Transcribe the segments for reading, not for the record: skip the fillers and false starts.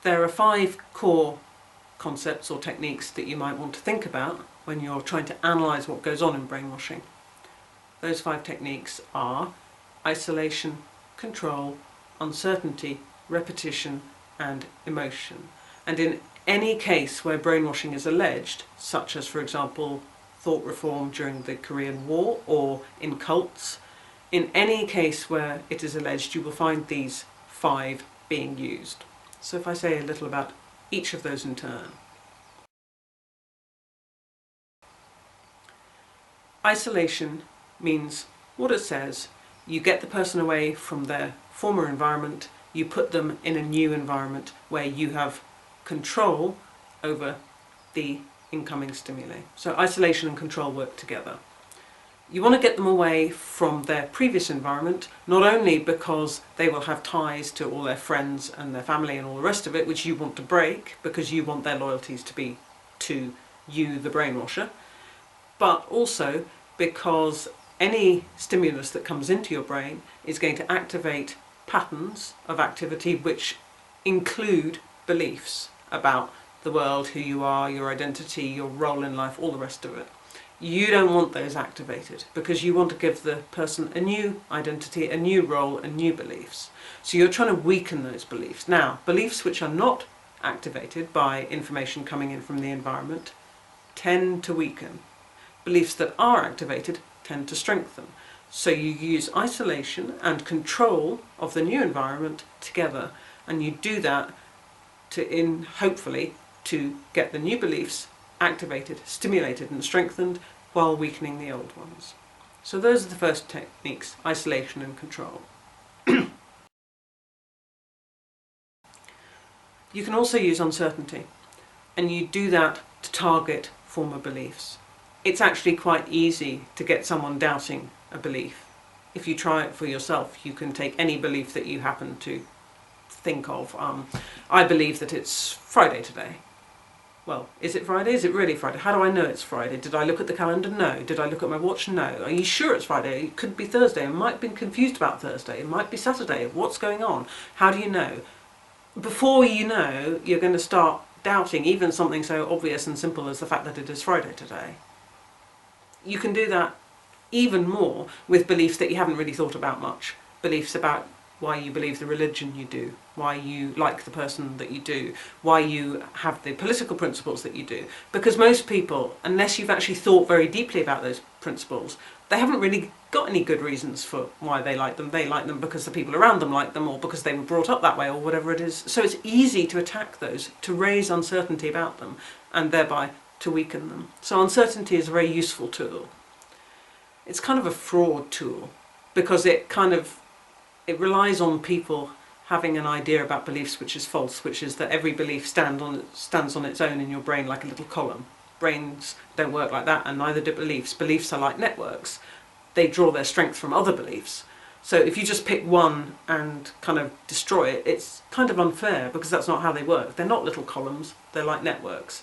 There are 5 core concepts or techniques that you might want to think about when you're trying to analyse what goes on in brainwashing. Those 5 techniques are isolation, control, uncertainty, repetition and emotion. And in any case where brainwashing is alleged, such as for example thought reform during the Korean War or in cults, in any case where it is alleged you will find these 5 being used. So if I say a little about each of those in turn. Isolation means what it says. You get the person away from their former environment, you put them in a new environment where you have control over the incoming stimuli. So isolation and control work together. You want to get them away from their previous environment, not only because they will have ties to all their friends and their family and all the rest of it, which you want to break because you want their loyalties to be to you, the brainwasher, but also because any stimulus that comes into your brain is going to activate patterns of activity which include beliefs about the world, who you are, your identity, your role in life, all the rest of it. You don't want those activated because you want to give the person a new identity, a new role, and new beliefs. So you're trying to weaken those beliefs. Now, beliefs which are not activated by information coming in from the environment tend to weaken. Beliefs that are activated tend to strengthen. So you use isolation and control of the new environment together, and you do that to hopefully to get the new beliefs activated, stimulated and strengthened while weakening the old ones. So those are the first techniques, isolation and control. You can also use uncertainty, and you do that to target former beliefs. It's actually quite easy to get someone doubting a belief. If you try it for yourself, you can take any belief that you happen to think of. I believe that it's Friday today. Well, is it Friday? Is it really Friday? How do I know it's Friday? Did I look at the calendar? No. Did I look at my watch? No. Are you sure it's Friday? It could be Thursday. I might have been confused about Thursday. It might be Saturday. What's going on? How do you know? Before you know, you're going to start doubting even something so obvious and simple as the fact that it is Friday today. You can do that even more with beliefs that you haven't really thought about much. Beliefs about why you believe the religion you do, why you like the person that you do, why you have the political principles that you do. Because most people, unless you've actually thought very deeply about those principles, they haven't really got any good reasons for why they like them. They like them because the people around them like them, or because they were brought up that way, or whatever it is. So it's easy to attack those, to raise uncertainty about them, and thereby to weaken them. So uncertainty is a very useful tool. It's kind of a fraud tool, because it relies on people having an idea about beliefs which is false, which is that every belief stands on its own in your brain like a little column. Brains don't work like that, and neither do beliefs. Beliefs are like networks. They draw their strength from other beliefs. So if you just pick one and kind of destroy it, it's kind of unfair, because that's not how they work. They're not little columns, they're like networks.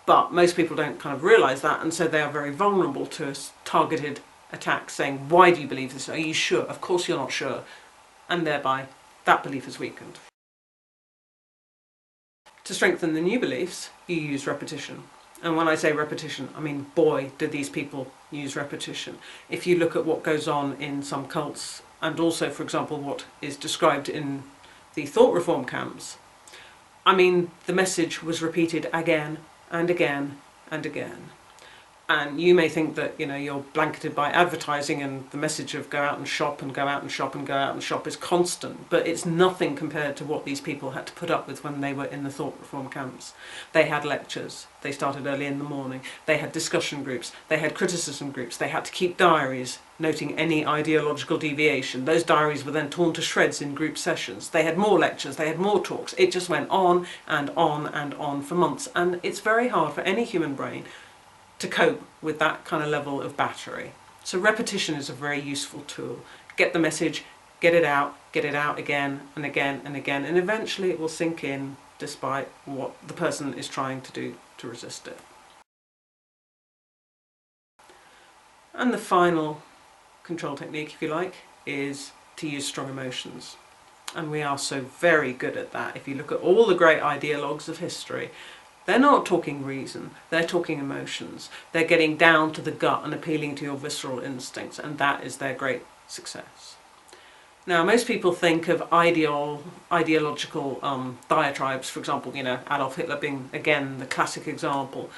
But most people don't kind of realise that, and so they are very vulnerable to targeted attacks saying, why do you believe this? Are you sure? Of course you're not sure. And thereby that belief is weakened. To strengthen the new beliefs, you use repetition. And when I say repetition, I mean, boy, do these people use repetition. If you look at what goes on in some cults, and also, for example, what is described in the thought reform camps, I mean, the message was repeated again and again and again. And you may think that, you're blanketed by advertising and the message of go out and shop and go out and shop and go out and shop is constant, but it's nothing compared to what these people had to put up with when they were in the thought reform camps. They had lectures, they started early in the morning, they had discussion groups, they had criticism groups, they had to keep diaries noting any ideological deviation. Those diaries were then torn to shreds in group sessions. They had more lectures, they had more talks. It just went on and on and on for months, and it's very hard for any human brain to cope with that kind of level of battery. So repetition is a very useful tool. Get the message, get it out again and again and again, and eventually it will sink in despite what the person is trying to do to resist it. And the final control technique, if you like, is to use strong emotions. And we are so very good at that. If you look at all the great ideologues of history, they're not talking reason, they're talking emotions. They're getting down to the gut and appealing to your visceral instincts, and that is their great success. Now, most people think of ideological diatribes, for example, Adolf Hitler being, again, the classic example,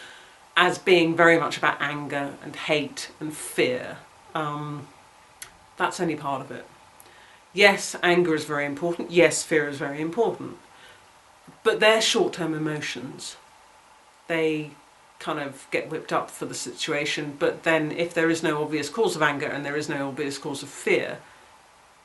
as being very much about anger and hate and fear. That's only part of it. Yes, anger is very important. Yes, fear is very important. But they're short-term emotions. They kind of get whipped up for the situation, but then if there is no obvious cause of anger and there is no obvious cause of fear,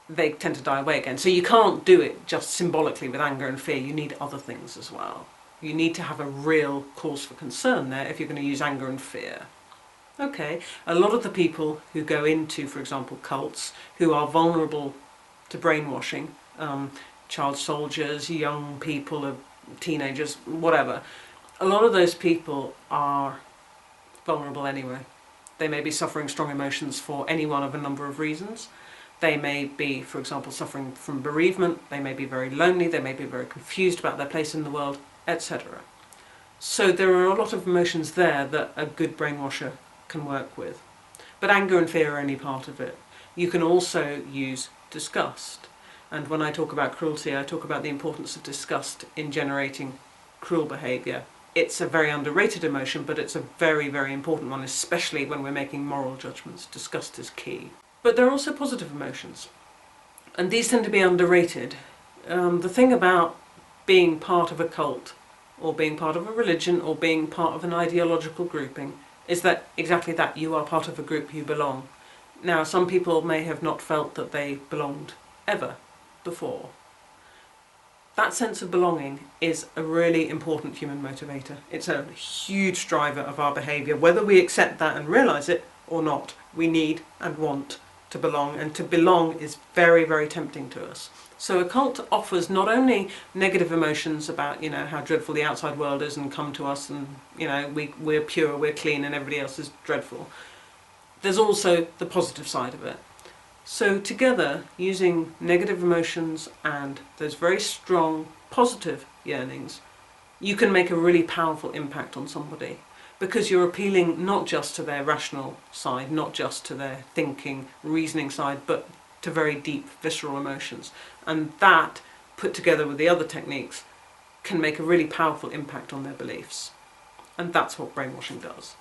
they tend to die away again. So you can't do it just symbolically with anger and fear. You need other things as well. You need to have a real cause for concern there if you're going to use anger and fear. Okay, a lot of the people who go into, for example, cults, who are vulnerable to brainwashing, child soldiers, young people, teenagers, whatever, a lot of those people are vulnerable anyway. They may be suffering strong emotions for any one of a number of reasons. They may be, for example, suffering from bereavement, they may be very lonely, they may be very confused about their place in the world, etc. So there are a lot of emotions there that a good brainwasher can work with. But anger and fear are only part of it. You can also use disgust. And when I talk about cruelty, I talk about the importance of disgust in generating cruel behaviour. It's a very underrated emotion, but it's a very, very important one, especially when we're making moral judgments. Disgust is key. But there are also positive emotions, and these tend to be underrated. The thing about being part of a cult, or being part of a religion, or being part of an ideological grouping, is that exactly that, you are part of a group, you belong. Now, some people may have not felt that they belonged ever before. That sense of belonging is a really important human motivator. It's a huge driver of our behaviour. Whether we accept that and realise it or not, we need and want to belong, and to belong is very, very tempting to us. So a cult offers not only negative emotions about, how dreadful the outside world is and come to us and, we're pure, we're clean and everybody else is dreadful. There's also the positive side of it. So together, using negative emotions and those very strong positive yearnings, you can make a really powerful impact on somebody, because you're appealing not just to their rational side, not just to their thinking, reasoning side, but to very deep visceral emotions. And that, put together with the other techniques, can make a really powerful impact on their beliefs. And that's what brainwashing does.